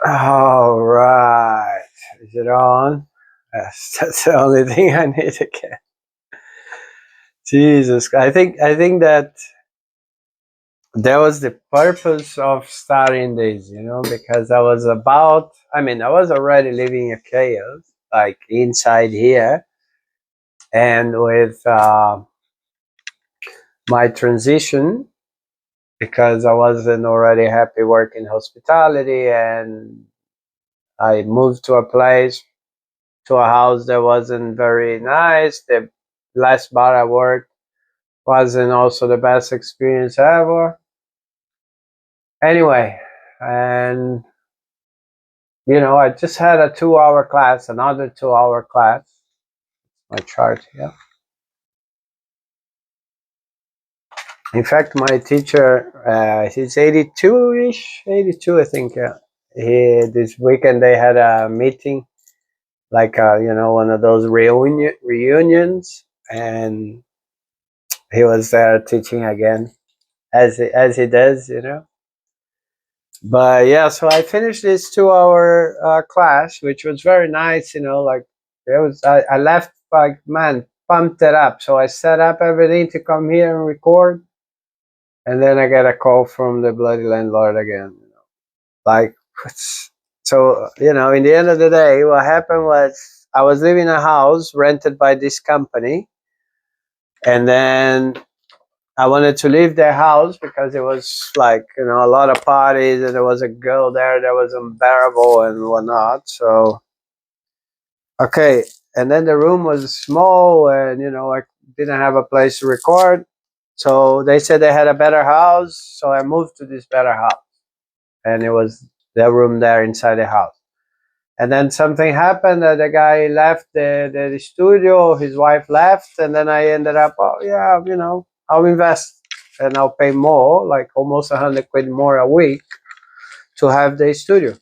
All right. Is it on? Yes, that's the only thing I need to get. Jesus, I think that was the purpose of starting this, because I was already living a chaos, like inside here, and with my transition, because I wasn't already happy working hospitality, and I moved to a place, to a house that wasn't very nice. The last bar I worked wasn't also the best experience ever. Anyway, and I just had a 2 hour class, another 2 hour class. My chart here. In fact, my teacher, he's 82-ish, 82, I think. Yeah. This weekend they had a meeting, like one of those reunions, and he was there teaching again, as he does. But yeah, so I finished this 2 hour class, which was very nice. Like it was. I left like, man, pumped it up. So I set up everything to come here and record, and then I get a call from the bloody landlord again. Like, so in the end of the day, what happened was I was living in a house rented by this company, and then I wanted to leave their house because it was like, a lot of parties, and there was a girl there that was unbearable and whatnot. So, okay. And then the room was small, and, I didn't have a place to record. So they said they had a better house. So I moved to this better house, and it was the room there inside the house. And then something happened that the guy left the studio, his wife left, and then I ended up, oh, yeah, I'll invest and I'll pay more, like almost 100 quid more a week to have the studio.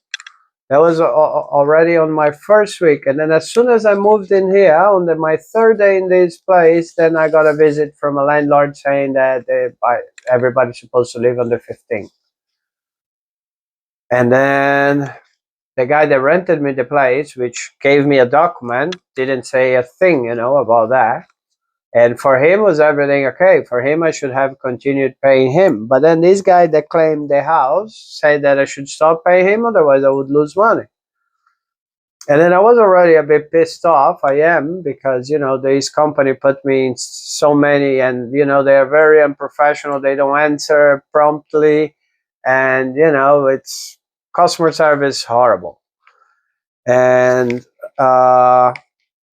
That was already on my first week. And then as soon as I moved in here, on my third day in this place, then I got a visit from a landlord saying that everybody's supposed to live on the 15th. And then the guy that rented me the place, which gave me a document, didn't say a thing, about that. And for him was everything okay. For him, I should have continued paying him. But then this guy that claimed the house said that I should stop paying him, otherwise I would lose money. And then I was already a bit pissed off. I am, because, this company put me in so many, and, they are very unprofessional. They don't answer promptly. And, it's customer service horrible. And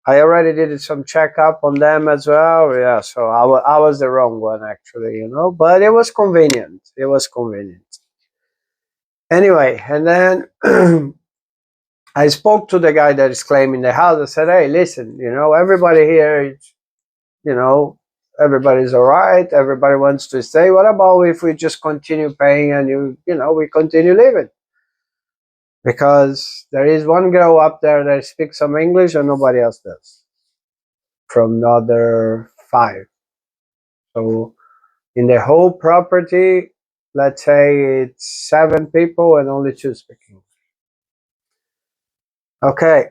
I already did some checkup on them as well. Yeah, so I was the wrong one, actually, but it was convenient. It was convenient. Anyway, and then I spoke to the guy that is claiming the house. I said, hey, listen, everybody here, you know, everybody's all right. Everybody wants to stay. What about if we just continue paying and we continue living? Because there is one girl up there that speaks some English and nobody else does, from the other 5. So in the whole property, let's say it's 7 people and only 2 speak English. Okay.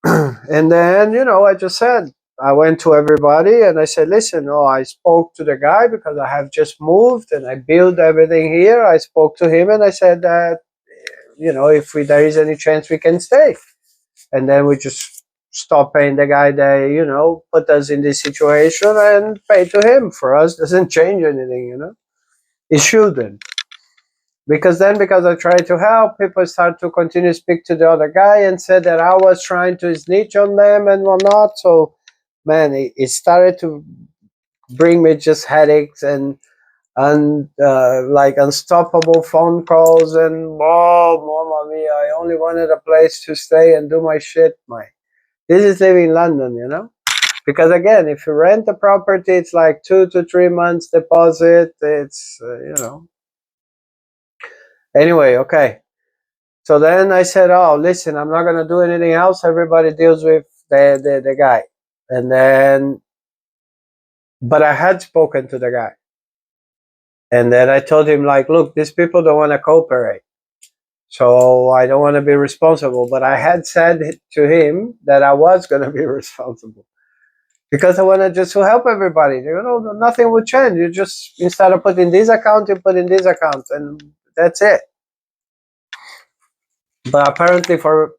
And then, I just said, I went to everybody and I said, listen, I spoke to the guy because I have just moved and I built everything here. I spoke to him and I said that, if there is any chance we can stay. And then we just stop paying the guy that, put us in this situation, and pay to him. For us, doesn't change anything, It shouldn't. Because I tried to help, people start to continue to speak to the other guy and said that I was trying to snitch on them and whatnot. So, man, it started to bring me just headaches and like unstoppable phone calls, and mama mia, I only wanted a place to stay and do my shit. This is living in London, because again, if you rent a property, it's like 2 to 3 months deposit. It's Anyway, okay. So then I said, oh, listen, I'm not going to do anything else. Everybody deals with the guy. And then, but I had spoken to the guy. And then I told him, like, look, these people don't want to cooperate. So I don't want to be responsible. But I had said to him that I was going to be responsible because I wanted just to help everybody. You know, nothing would change. You just, instead of putting this account, you put in this account, and that's it. But apparently, for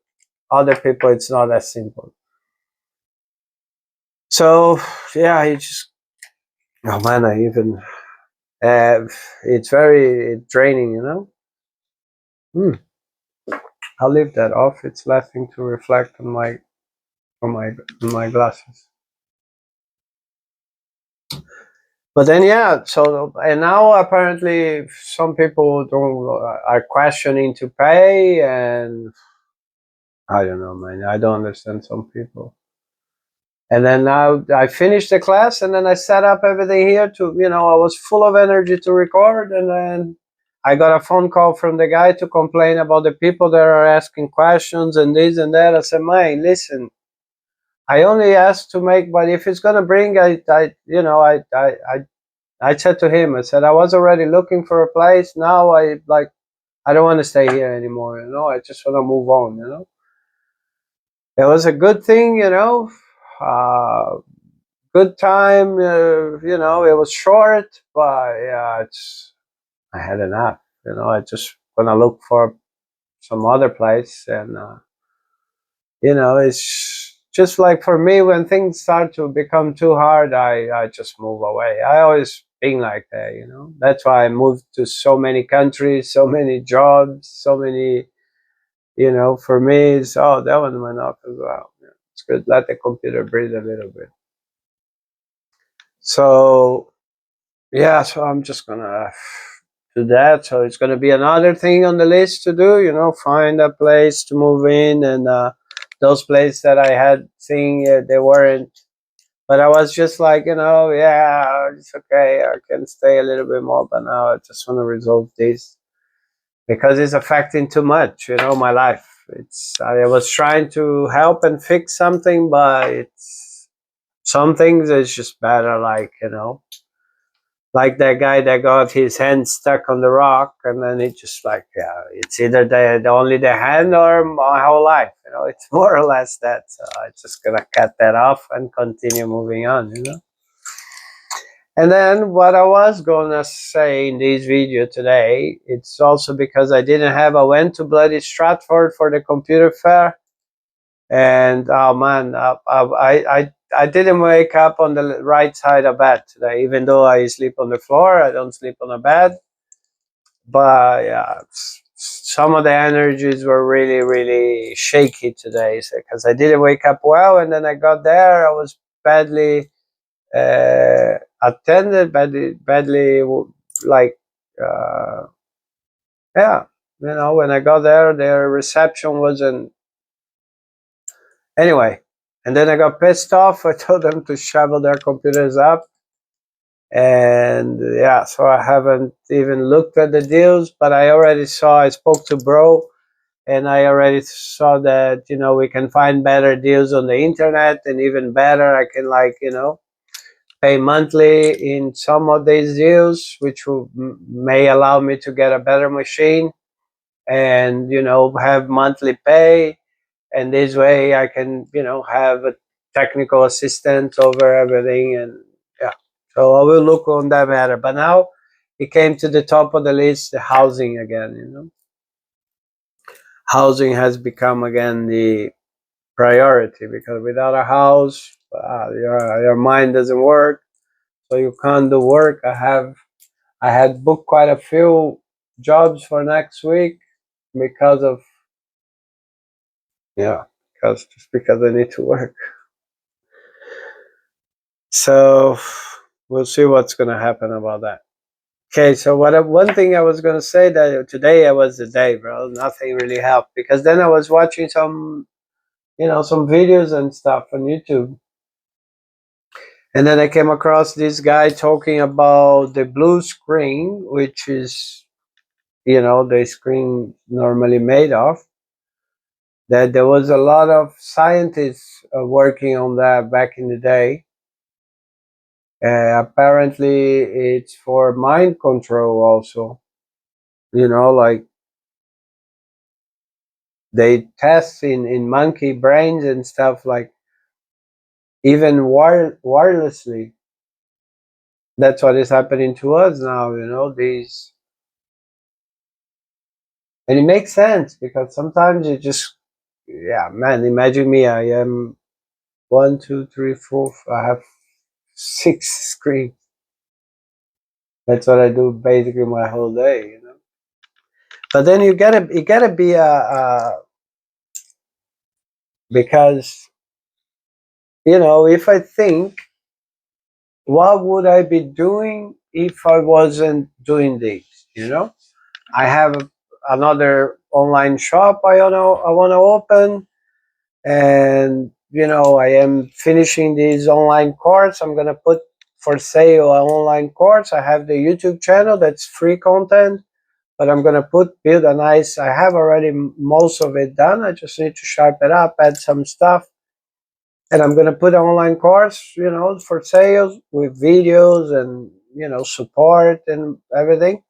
other people, it's not as simple. So yeah, he just, oh man, I even it's very draining, you know. Hmm. I'll leave that off. It's lasting to reflect on my glasses. But then yeah, so and now apparently some people don't are questioning to pay, and I don't know, man. I don't understand some people. And then now I finished the class, and then I set up everything here to, you know, I was full of energy to record, and then I got a phone call from the guy to complain about the people that are asking questions and this and that. I said, man, listen, I only asked to make, but if it's gonna bring, you know, I said to him, I said I was already looking for a place. Now I don't want to stay here anymore. You know, I just want to move on. You know, it was a good thing. You know, good time. You know, it was short, but yeah, I had enough. You know, I just want to look for some other place, and you know, it's just like for me when things start to become too hard, I just move away. I always been like that, you know. That's why I moved to so many countries, so many jobs, so many, you know. For me, it's, oh, that one went off as well. Yeah, it's good. Let the computer breathe a little bit. So yeah, so I'm just gonna do that. So it's gonna be another thing on the list to do. You know, find a place to move in, and those places that I had seen, they weren't. But I was just like, you know, yeah, it's okay. I can stay a little bit more, but now I just want to resolve this because it's affecting too much. You know, my life. It's I was trying to help and fix something, but it's some things is just better. Like, you know, like that guy that got his hand stuck on the rock, and then it just like, yeah, it's either the only the hand or my whole life. You know, it's more or less that. So I'm just gonna cut that off and continue moving on. You know. And then what I was gonna say in this video today, it's also because I didn't have. I went to bloody Stratford for the computer fair, and oh man, I didn't wake up on the right side of bed today. Even though I sleep on the floor, I don't sleep on a bed. But yeah, some of the energies were really, really shaky today because I didn't wake up well, and then I got there. I was badly attended, badly like uh, yeah. You know, when I got there, their reception wasn't anyway. And then I got pissed off. I told them to shovel their computers up. And yeah, so I haven't even looked at the deals, but I already saw, I spoke to Bro, and I already saw that, you know, we can find better deals on the internet, and even better, I can, like, you know, pay monthly in some of these deals, which may allow me to get a better machine and, you know, have monthly pay. And this way I can, you know, have a technical assistant over everything. And yeah, so I will look on that matter. But now it came to the top of the list, the housing again. You know, housing has become again the priority because without a house, your mind doesn't work, so you can't do work. I had booked quite a few jobs for next week because of, yeah, because just because I need to work. So we'll see what's gonna happen about that. Okay, so one thing I was gonna say that today I was the day, bro. Nothing really helped because then I was watching some, you know, some videos and stuff on YouTube, and then I came across this guy talking about the blue screen, which is, you know, the screen normally made of. That there was a lot of scientists working on that back in the day. Apparently, it's for mind control also. You know, like they test in monkey brains and stuff, like even wirelessly. That's what is happening to us now, these. And it makes sense, because sometimes you just, yeah, man, imagine me. I am one, two, three, four. I have 6 screens. That's what I do basically my whole day. But then you gotta be because if I think, what would I be doing if I wasn't doing this? I have another online shop I wanna open, and I am finishing this online course. I'm gonna put for sale an online course. I have the YouTube channel that's free content, but I'm gonna build a nice. I have already most of it done. I just need to sharpen it up, add some stuff, and I'm gonna put an online course, for sales with videos and support and everything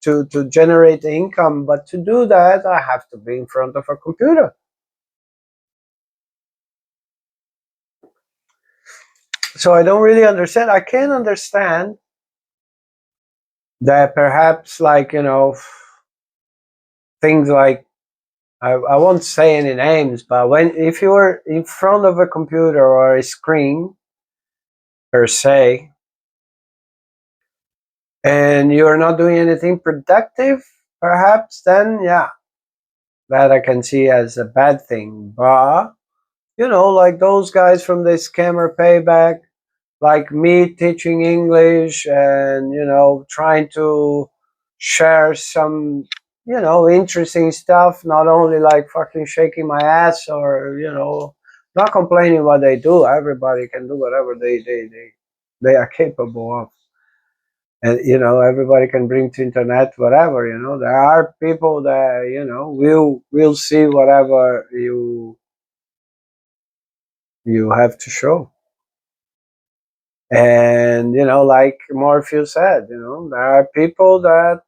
to generate income. But to do that, I have to be in front of a computer. So I don't really understand. I can understand that perhaps, like, things like, I won't say any names, but if you were in front of a computer or a screen per se, and you're not doing anything productive, perhaps, then yeah, that I can see as a bad thing. But like those guys from the Scammer Payback, like me teaching English and trying to share some interesting stuff, not only like fucking shaking my ass or not complaining what they do. Everybody can do whatever they are capable of, and everybody can bring to internet whatever. There are people that will see whatever you have to show. And like Morpheus said, there are people that,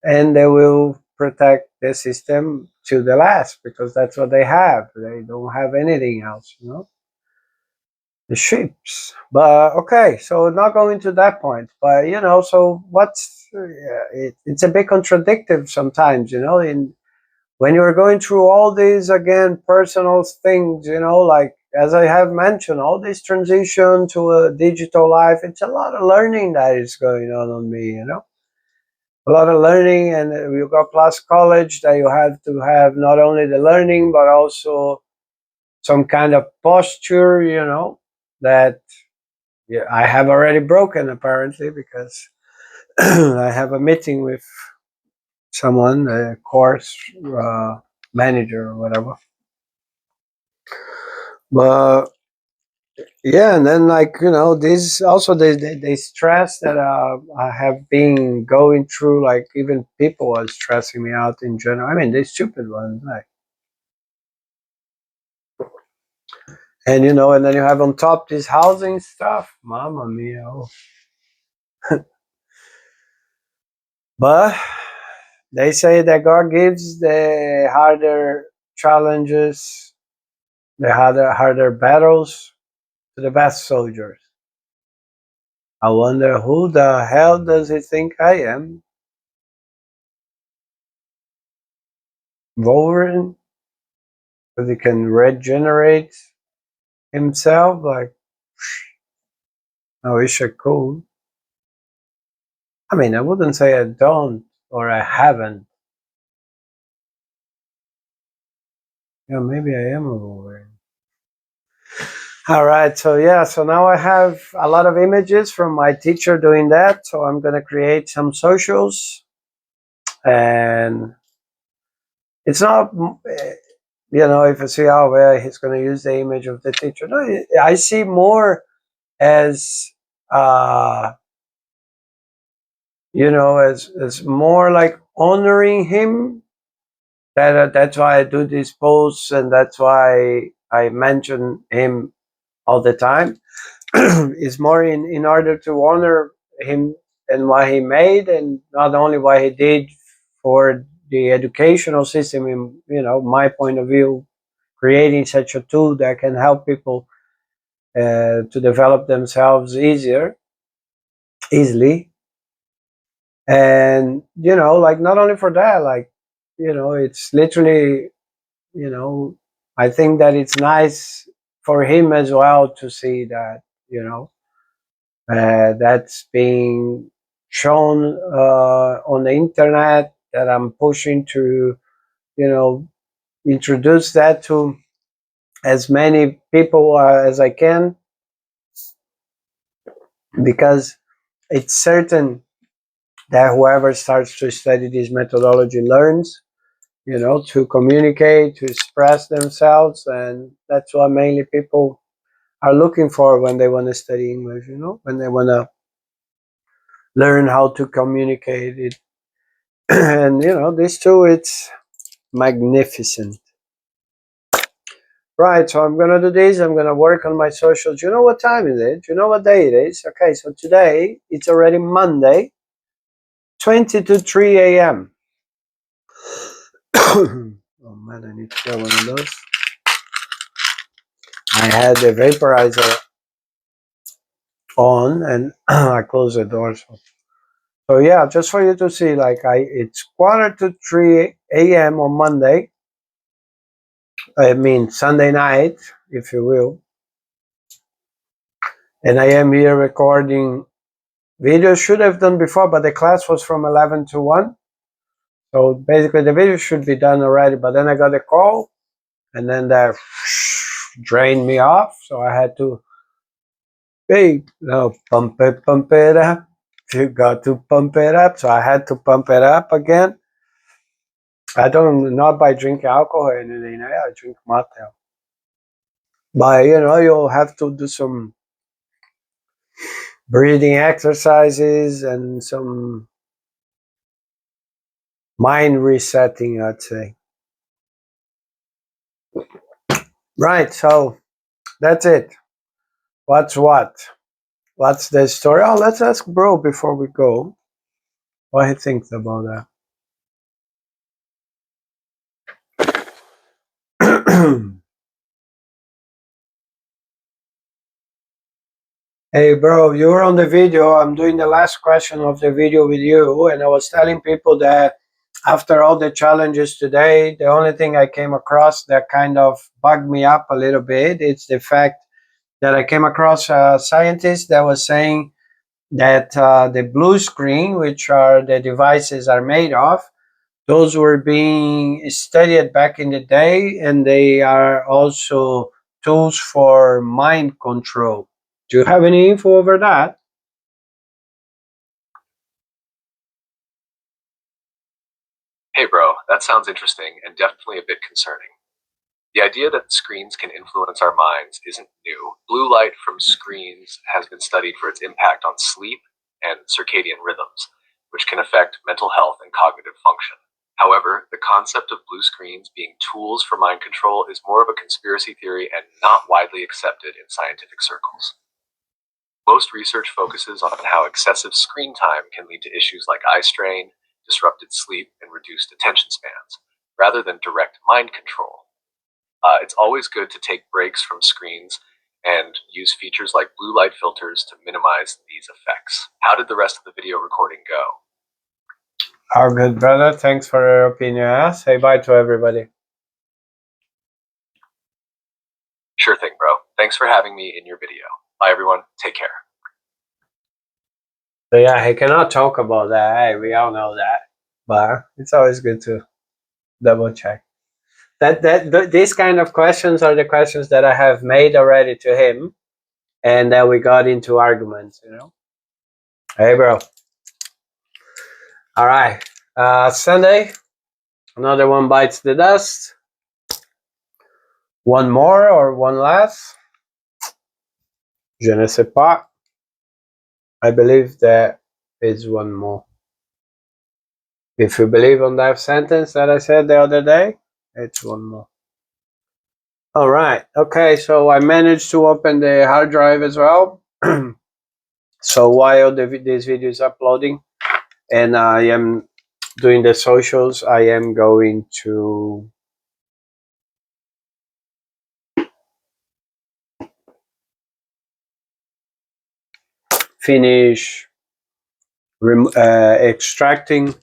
and they will protect the system to the last, because that's what they have. They don't have anything else. The ships. But okay, so not going to that point. But so what's it's a bit contradictory sometimes. In when you're going through all these, again, personal things, like, as I have mentioned, all this transition to a digital life, it's a lot of learning that is going on me. A lot of learning, and you got plus college, that you have to have not only the learning but also some kind of posture, that, yeah, I have already broken, apparently, because I have a meeting with someone, a course manager or whatever. But yeah, and then, like, this also, they stress that I have been going through, like, even people are stressing me out in general. I mean, they stupid ones, like, and and then you have on top this housing stuff, mama mia. Oh. But they say that God gives the harder challenges, the harder battles, to the best soldiers. I wonder, who the hell does he think I am? Wolverine? Because he can regenerate himself? Like, I wish I could. I mean, I wouldn't say I don't or I haven't. Yeah, maybe I am a Wolverine. All right, so yeah, so now I have a lot of images from my teacher doing that. So I'm gonna create some socials, and it's not, if I see, oh well, he's gonna use the image of the teacher. No, I see more as, uh, as more like honoring him. That's why I do these posts, and that's why I mention him all the time. Is more in order to honor him and what he made, and not only what he did for the educational system, in my point of view, creating such a tool that can help people to develop themselves easily, and like not only for that, like it's literally, I think that it's nice for him as well to see that that's being shown on the internet, that I'm pushing to introduce that to as many people as I can, because it's certain that whoever starts to study this methodology learns to communicate, to express themselves, and that's what mainly people are looking for when they want to study English, when they want to learn how to communicate it. And this too, it's magnificent. Right, so I'm gonna do this. I'm gonna work on my socials. You know what time it is? You know what day it is? Okay, so today it's already Monday, 20 to 3 a.m. Oh man, I need to get one of those. I had the vaporizer on and I closed the door. So yeah, just for you to see, like it's quarter to 3 a.m. on Monday. I mean Sunday night, if you will. And I am here recording video. Should have done before, but the class was from 11 to 1. So basically the video should be done already, but then I got a call and then that drained me off. So I had to, hey, pump it up. You got to pump it up. So I had to pump it up again. I don't, not by drinking alcohol or anything. I drink mate. But you'll have to do some breathing exercises and some mind resetting, I'd say. Right, so that's it. What's what? What's the story? Oh, let's ask bro before we go what he thinks about that. Hey bro, you were on the video. I'm doing the last question of the video with you, and I was telling people that after all the challenges today, the only thing I came across that kind of bugged me up a little bit, it's the fact that I came across a scientist that was saying that the blue screen, which are the devices are made of, those were being studied back in the day, and they are also tools for mind control. Do you have any info over that? Hey bro, that sounds interesting and definitely a bit concerning. The idea that screens can influence our minds isn't new. Blue light from screens has been studied for its impact on sleep and circadian rhythms, which can affect mental health and cognitive function. However, the concept of blue screens being tools for mind control is more of a conspiracy theory and not widely accepted in scientific circles. Most research focuses on how excessive screen time can lead to issues like eye strain, disrupted sleep, and reduced attention spans, rather than direct mind control. It's always good to take breaks from screens and use features like blue light filters to minimize these effects. How did the rest of the video recording go? Our good brother, thanks for your opinion. Say bye to everybody. Sure thing, bro. Thanks for having me in your video. Bye, everyone. Take care. So yeah, he cannot talk about that. Hey, we all know that, but it's always good to double check. These kind of questions are the questions that I have made already to him, and then we got into arguments. Hey, bro. All right. Sunday, another one bites the dust. One more or one less? Je ne sais pas. I believe there is one more. If you believe on that sentence that I said the other day, it's one more. All right. Okay, so I managed to open the hard drive as well. So while this video is uploading, and I am doing the socials, I am going to finish extracting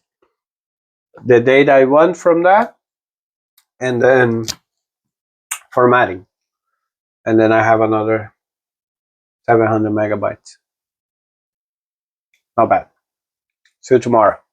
the data I want from that, and then formatting, and then I have another 700 megabytes. Not bad. See you tomorrow.